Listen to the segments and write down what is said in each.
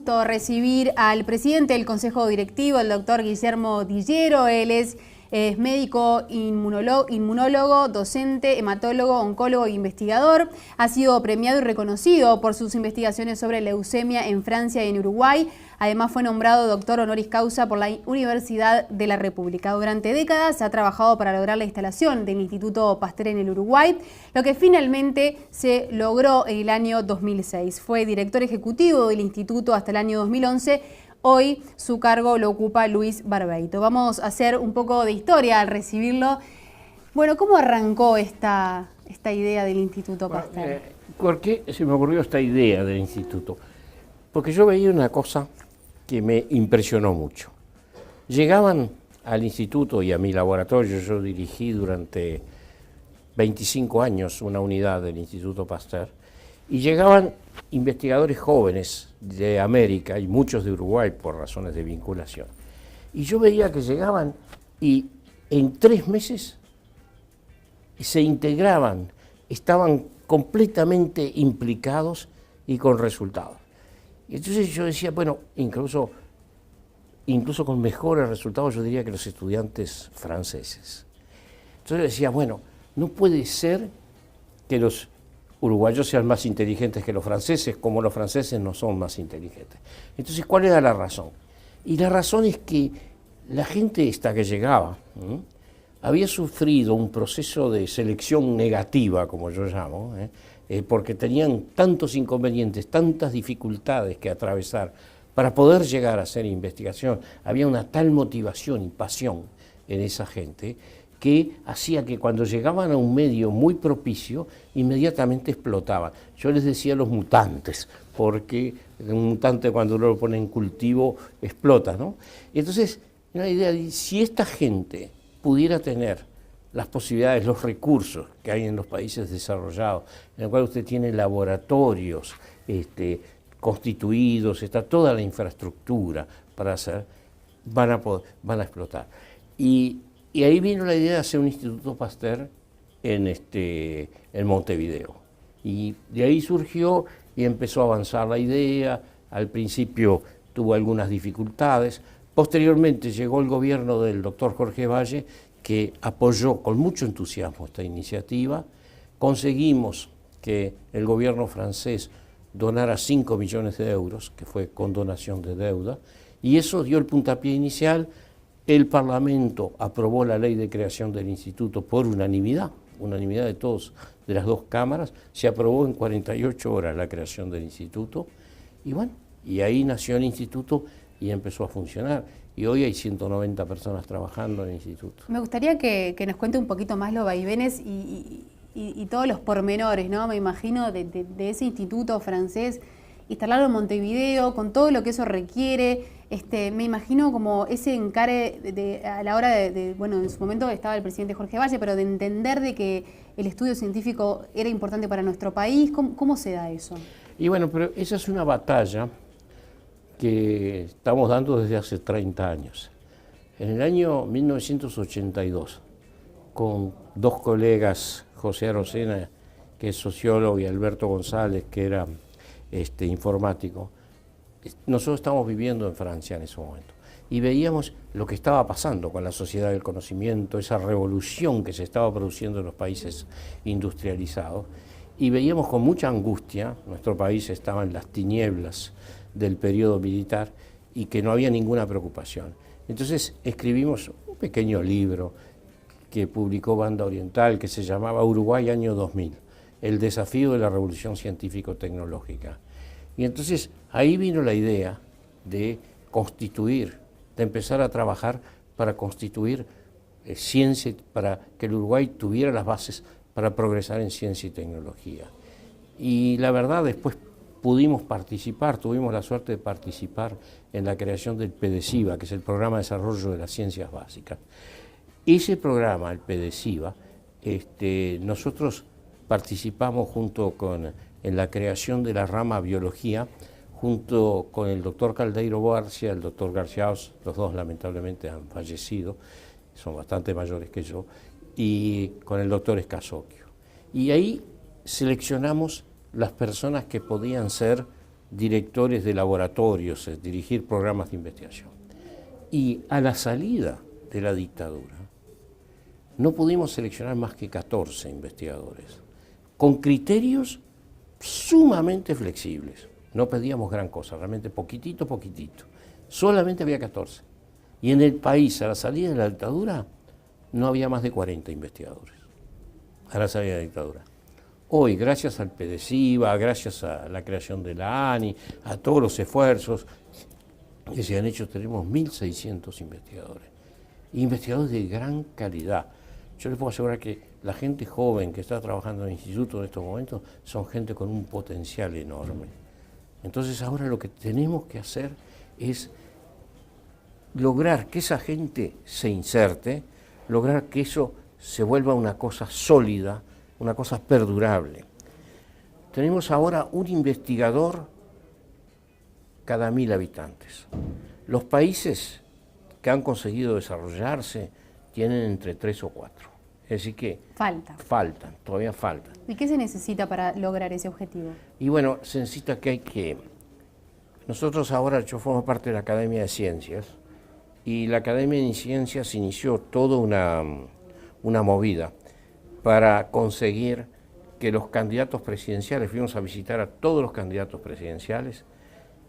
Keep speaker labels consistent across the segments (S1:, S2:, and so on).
S1: gusto recibir al presidente del Consejo Directivo, el doctor Guillermo Dillero. Él es médico inmunólogo, docente, hematólogo, oncólogo e investigador. Ha sido premiado y reconocido por sus investigaciones sobre leucemia en Francia y en Uruguay. Además fue nombrado doctor honoris causa por la Universidad de la República. Durante décadas ha trabajado para lograr la instalación del Instituto Pasteur en el Uruguay, lo que finalmente se logró en el año 2006. Fue director ejecutivo del instituto hasta el año 2011. Hoy su cargo lo ocupa Luis Barbeito. Vamos a hacer un poco de historia al recibirlo. Bueno, ¿cómo arrancó esta idea del Instituto Pasteur?
S2: ¿Por qué se me ocurrió esta idea del instituto? Porque yo veía una cosa que me impresionó mucho. Llegaban al instituto y a mi laboratorio, yo dirigí durante 25 años una unidad del Instituto Pasteur, y llegaban investigadores jóvenes de América y muchos de Uruguay por razones de vinculación. Y yo veía que llegaban y en 3 meses se integraban, estaban completamente implicados y con resultados. Y entonces yo decía, bueno, incluso con mejores resultados yo diría que los estudiantes franceses. Entonces decía, bueno, no puede ser que los uruguayos sean más inteligentes que los franceses, como los franceses no son más inteligentes. Entonces, ¿cuál era la razón? Y la razón es que la gente esta que llegaba había sufrido un proceso de selección negativa, como yo llamo, porque tenían tantos inconvenientes, tantas dificultades que atravesar para poder llegar a hacer investigación. Había una tal motivación y pasión en esa gente que hacía que cuando llegaban a un medio muy propicio, inmediatamente explotaban. Yo les decía los mutantes, porque un mutante cuando uno lo pone en cultivo explota, ¿no? Entonces, una idea de si esta gente pudiera tener las posibilidades, los recursos que hay en los países desarrollados, en el cual usted tiene laboratorios constituidos, está toda la infraestructura para hacer, van a explotar. Y ahí vino la idea de hacer un Instituto Pasteur en Montevideo. Y de ahí surgió y empezó a avanzar la idea. Al principio tuvo algunas dificultades. Posteriormente llegó el gobierno del doctor Jorge Valle, que apoyó con mucho entusiasmo esta iniciativa. Conseguimos que el gobierno francés donara 5 millones de euros, que fue con donación de deuda, y eso dio el puntapié inicial. El Parlamento aprobó la ley de creación del instituto por unanimidad de todos, de las 2 cámaras. Se aprobó en 48 horas la creación del instituto, y bueno, y ahí nació el instituto y empezó a funcionar. Y hoy hay 190 personas trabajando en el instituto.
S1: Me gustaría que nos cuente un poquito más los vaivenes y todos los pormenores, ¿no? Me imagino de ese instituto francés, instalarlo en Montevideo, con todo lo que eso requiere. Me imagino como ese encare a la hora bueno, en su momento estaba el presidente Jorge Valle, pero de entender de que el estudio científico era importante para nuestro país. ¿Cómo se da eso?
S2: Y bueno, pero esa es una batalla que estamos dando desde hace 30 años. En el año 1982, con 2 colegas, José Arocena, que es sociólogo, y Alberto González, que era informático, nosotros estábamos viviendo en Francia en ese momento y veíamos lo que estaba pasando con la sociedad del conocimiento, esa revolución que se estaba produciendo en los países industrializados, y veíamos con mucha angustia, nuestro país estaba en las tinieblas del periodo militar y que no había ninguna preocupación. Entonces escribimos un pequeño libro que publicó Banda Oriental, que se llamaba Uruguay año 2000, el desafío de la revolución científico-tecnológica. Y entonces ahí vino la idea de constituir, de empezar a trabajar para constituir ciencia, para que el Uruguay tuviera las bases para progresar en ciencia y tecnología. Y la verdad, después pudimos participar, tuvimos la suerte de participar en la creación del PDCIBA, que es el Programa de Desarrollo de las Ciencias Básicas. Ese programa, el PDCIBA, nosotros participamos en la creación de la rama biología, junto con el doctor Caldeiro García, el doctor García, los 2 lamentablemente han fallecido, son bastante mayores que yo, y con el doctor Escasoquio. Y ahí seleccionamos las personas que podían ser directores de laboratorios, dirigir programas de investigación. Y a la salida de la dictadura, no pudimos seleccionar más que 14 investigadores, con criterios sumamente flexibles. No pedíamos gran cosa, realmente poquitito. Solamente había 14. Y en el país, a la salida de la dictadura, no había más de 40 investigadores. A la salida de la dictadura. Hoy, gracias al PDCIVA, gracias a la creación de la ANI, a todos los esfuerzos que se han hecho, tenemos 1.600 investigadores. Investigadores de gran calidad. Yo les puedo asegurar que la gente joven que está trabajando en el instituto en estos momentos son gente con un potencial enorme. Entonces ahora lo que tenemos que hacer es lograr que esa gente se inserte, lograr que eso se vuelva una cosa sólida, una cosa perdurable. Tenemos ahora un investigador cada 1.000 habitantes. Los países que han conseguido desarrollarse tienen entre 3 o 4. Es decir que todavía faltan.
S1: ¿Y qué se necesita para lograr ese objetivo?
S2: Y bueno, se necesita nosotros ahora, yo formo parte de la Academia de Ciencias, y la Academia de Ciencias inició toda una movida para conseguir que los candidatos presidenciales, fuimos a visitar a todos los candidatos presidenciales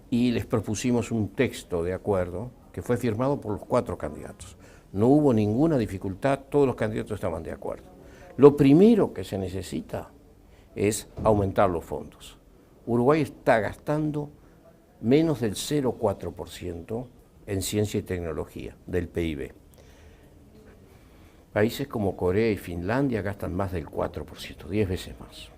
S2: y les propusimos un texto de acuerdo que fue firmado por los 4 candidatos. No hubo ninguna dificultad, todos los candidatos estaban de acuerdo. Lo primero que se necesita es aumentar los fondos. Uruguay está gastando menos del 0,4% en ciencia y tecnología del PIB. Países como Corea y Finlandia gastan más del 4%, 10 veces más.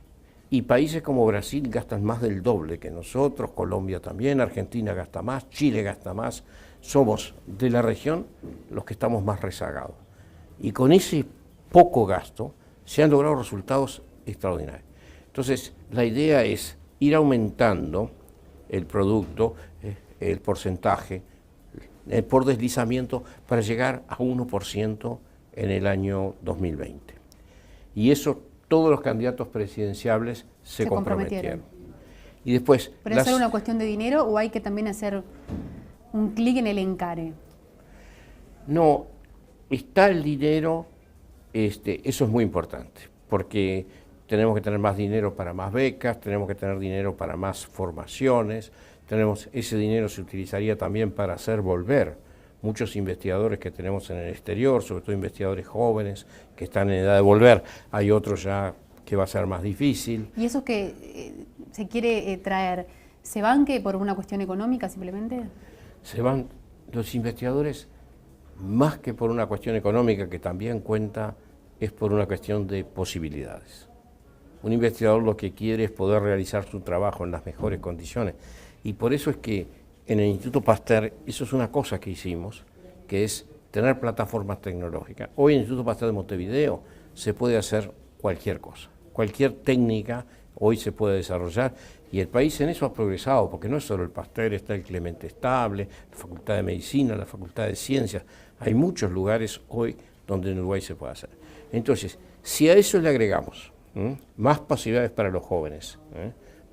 S2: Y países como Brasil gastan más del doble que nosotros, Colombia también, Argentina gasta más, Chile gasta más. Somos de la región los que estamos más rezagados. Y con ese poco gasto se han logrado resultados extraordinarios. Entonces, la idea es ir aumentando el producto, el porcentaje, por deslizamiento, para llegar a 1% en el año 2020. Y eso todos los candidatos presidenciales se comprometieron. Y después,
S1: ¿Pero es solo una cuestión de dinero o hay que también hacer un clic en el encare?
S2: No, está el dinero, eso es muy importante, porque tenemos que tener más dinero para más becas, tenemos que tener dinero para más formaciones, ese dinero se utilizaría también para hacer volver muchos investigadores que tenemos en el exterior, sobre todo investigadores jóvenes que están en edad de volver. Hay otros ya que va a ser más difícil.
S1: ¿Y esos que se quiere traer, se van que por una cuestión económica simplemente?
S2: Se van los investigadores más que por una cuestión económica, que también cuenta, es por una cuestión de posibilidades. Un investigador lo que quiere es poder realizar su trabajo en las mejores condiciones. Y por eso es que en el Instituto Pasteur, eso es una cosa que hicimos, que es tener plataformas tecnológicas. Hoy en el Instituto Pasteur de Montevideo se puede hacer cualquier cosa, cualquier técnica hoy se puede desarrollar, y el país en eso ha progresado, porque no es solo el Pasteur, está el Clemente Estable, la Facultad de Medicina, la Facultad de Ciencias, hay muchos lugares hoy donde en Uruguay se puede hacer. Entonces, si a eso le agregamos más posibilidades para los jóvenes,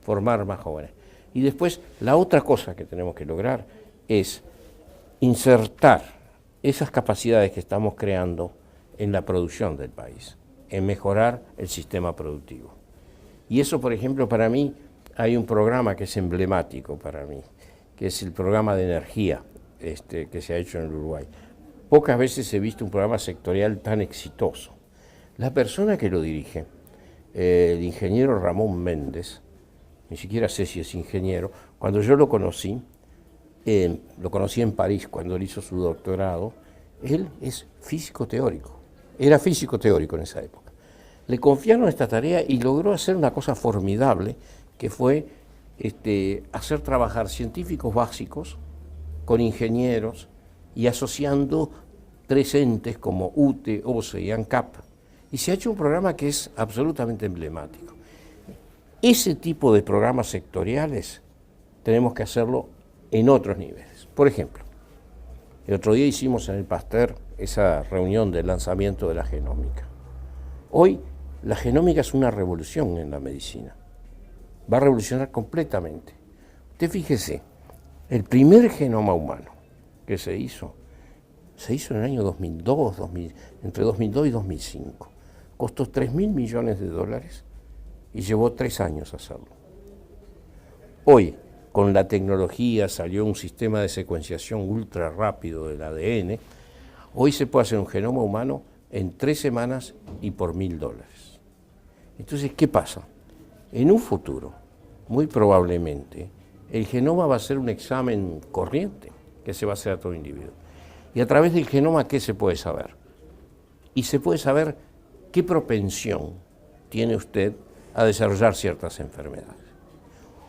S2: formar más jóvenes, y después la otra cosa que tenemos que lograr es insertar esas capacidades que estamos creando en la producción del país, en mejorar el sistema productivo. Y eso, por ejemplo, para mí, hay un programa que es emblemático para mí, que es el programa de energía que se ha hecho en el Uruguay. Pocas veces he visto un programa sectorial tan exitoso. La persona que lo dirige, el ingeniero Ramón Méndez, ni siquiera sé si es ingeniero, cuando yo lo conocí en París, cuando él hizo su doctorado, él es físico teórico, era físico teórico en esa época. Le confiaron esta tarea y logró hacer una cosa formidable, que fue hacer trabajar científicos básicos con ingenieros y asociando 3 entes como UTE, OCE y ANCAP. Y se ha hecho un programa que es absolutamente emblemático. Ese tipo de programas sectoriales tenemos que hacerlo en otros niveles. Por ejemplo, el otro día hicimos en el Pasteur esa reunión del lanzamiento de la genómica. Hoy la genómica es una revolución en la medicina. Va a revolucionar completamente, Usted fíjese, el primer genoma humano que se hizo en el año 2002, entre 2002 y 2005. Costó $3.000 millones y llevó 3 años hacerlo. Hoy, con la tecnología, salió un sistema de secuenciación ultra rápido del ADN. Hoy se puede hacer un genoma humano en 3 semanas y por $1.000. Entonces, ¿qué pasa? En un futuro, muy probablemente, el genoma va a ser un examen corriente que se va a hacer a todo individuo. Y a través del genoma, ¿qué se puede saber? Y se puede saber qué propensión tiene usted a desarrollar ciertas enfermedades.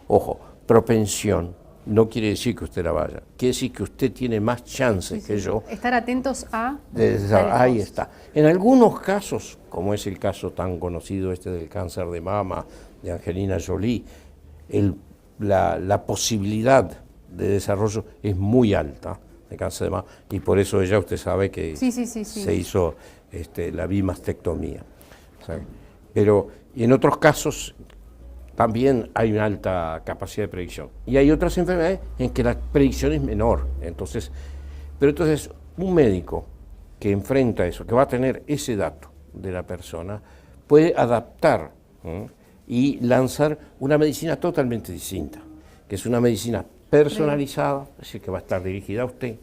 S2: Ojo, propensión no quiere decir que usted la vaya, quiere decir que usted tiene más chances que yo.
S1: Estar atentos a...
S2: Ahí está. En algunos casos, como es el caso tan conocido del cáncer de mama de Angelina Jolie, la posibilidad de desarrollo es muy alta de cáncer de mama, y por eso ella, usted sabe que se hizo la bimastectomía. ¿Sabe? Pero en otros casos también hay una alta capacidad de predicción. Y hay otras enfermedades en que la predicción es menor. Pero entonces, un médico que enfrenta eso, que va a tener ese dato de la persona, puede adaptar y lanzar una medicina totalmente distinta, que es una medicina personalizada, es decir, que va a estar dirigida a usted.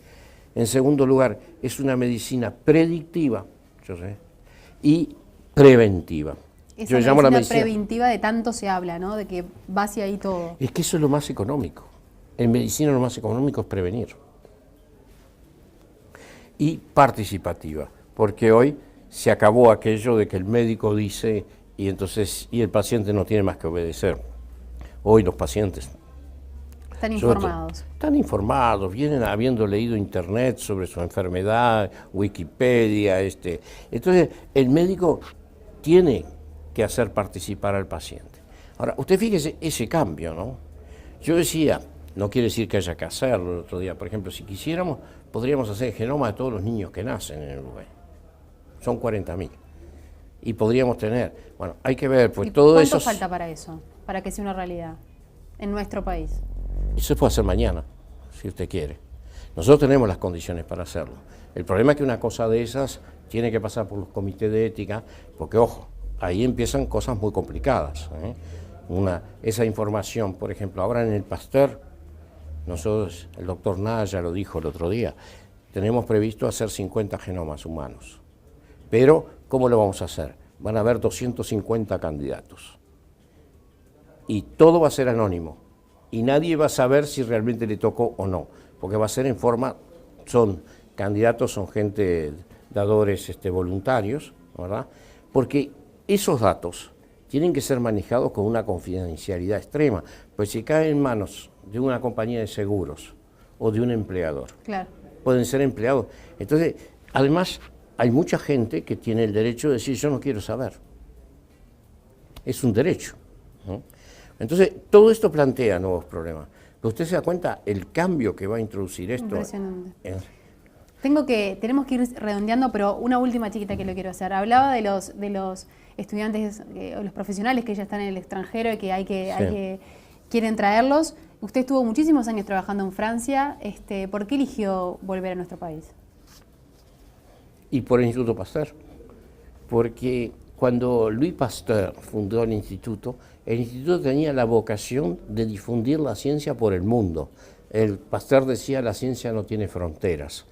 S2: En segundo lugar, es una medicina predictiva, y preventiva.
S1: Esa
S2: Yo llamo la
S1: medicina preventiva de tanto se habla, ¿no? De que va hacia ahí todo.
S2: Es que eso es lo más económico. En medicina lo más económico es prevenir. Y participativa, porque hoy se acabó aquello de que el médico dice y el paciente no tiene más que obedecer. Hoy los pacientes
S1: están informados.
S2: Están informados, vienen habiendo leído internet sobre su enfermedad, Wikipedia. Entonces, el médico tiene que hacer participar al paciente. Ahora, usted fíjese ese cambio, ¿no? Yo decía, no quiere decir que haya que hacerlo el otro día, por ejemplo, si quisiéramos, podríamos hacer el genoma de todos los niños que nacen en Uruguay. Son 40.000. Y podríamos tener, bueno, hay que ver, pues todo eso...
S1: ¿Cuánto falta para eso, para que sea una realidad en nuestro país?
S2: Eso se puede hacer mañana, si usted quiere. Nosotros tenemos las condiciones para hacerlo. El problema es que una cosa de esas tiene que pasar por los comités de ética, porque, ojo, ahí empiezan cosas muy complicadas. Esa información, por ejemplo, ahora en el Pasteur, nosotros, el doctor Naya lo dijo el otro día, tenemos previsto hacer 50 genomas humanos. Pero, ¿cómo lo vamos a hacer? Van a haber 250 candidatos. Y todo va a ser anónimo. Y nadie va a saber si realmente le tocó o no, porque va a ser en forma, son candidatos, son gente, dadores voluntarios, ¿verdad? Porque esos datos tienen que ser manejados con una confidencialidad extrema, pues si caen en manos de una compañía de seguros o de un empleador,
S1: claro,
S2: pueden ser empleados. Entonces, además, hay mucha gente que tiene el derecho de decir, yo no quiero saber. Es un derecho, ¿no? Entonces, todo esto plantea nuevos problemas. Pero usted se da cuenta el cambio que va a introducir esto.
S1: Impresionante. Tenemos que ir redondeando, pero una última chiquita que lo quiero hacer. Hablaba de los estudiantes o los profesionales que ya están en el extranjero y que quieren traerlos. Usted estuvo muchísimos años trabajando en Francia. ¿Por qué eligió volver a nuestro país?
S2: Y por el Instituto Pasteur. Porque cuando Louis Pasteur fundó el instituto tenía la vocación de difundir la ciencia por el mundo. El Pasteur decía, la ciencia no tiene fronteras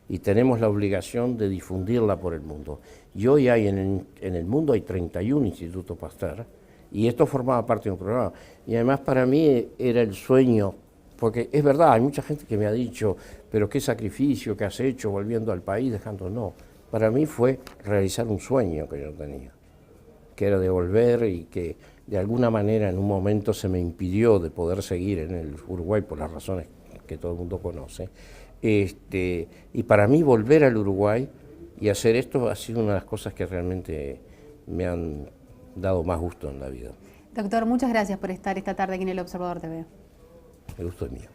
S2: y tenemos la obligación de difundirla por el mundo. Y hoy en el mundo hay 31 institutos Pasteur y esto formaba parte de un programa. Y además para mí era el sueño, porque es verdad, hay mucha gente que me ha dicho, pero qué sacrificio que has hecho volviendo al país, dejando, no. Para mí fue realizar un sueño que yo tenía, que era de volver y que de alguna manera en un momento se me impidió de poder seguir en el Uruguay por las razones que todo el mundo conoce. Y para mí volver al Uruguay y hacer esto ha sido una de las cosas que realmente me han dado más gusto en la vida.
S1: Doctor, muchas gracias por estar esta tarde aquí en El Observador TV.
S2: El gusto es mío.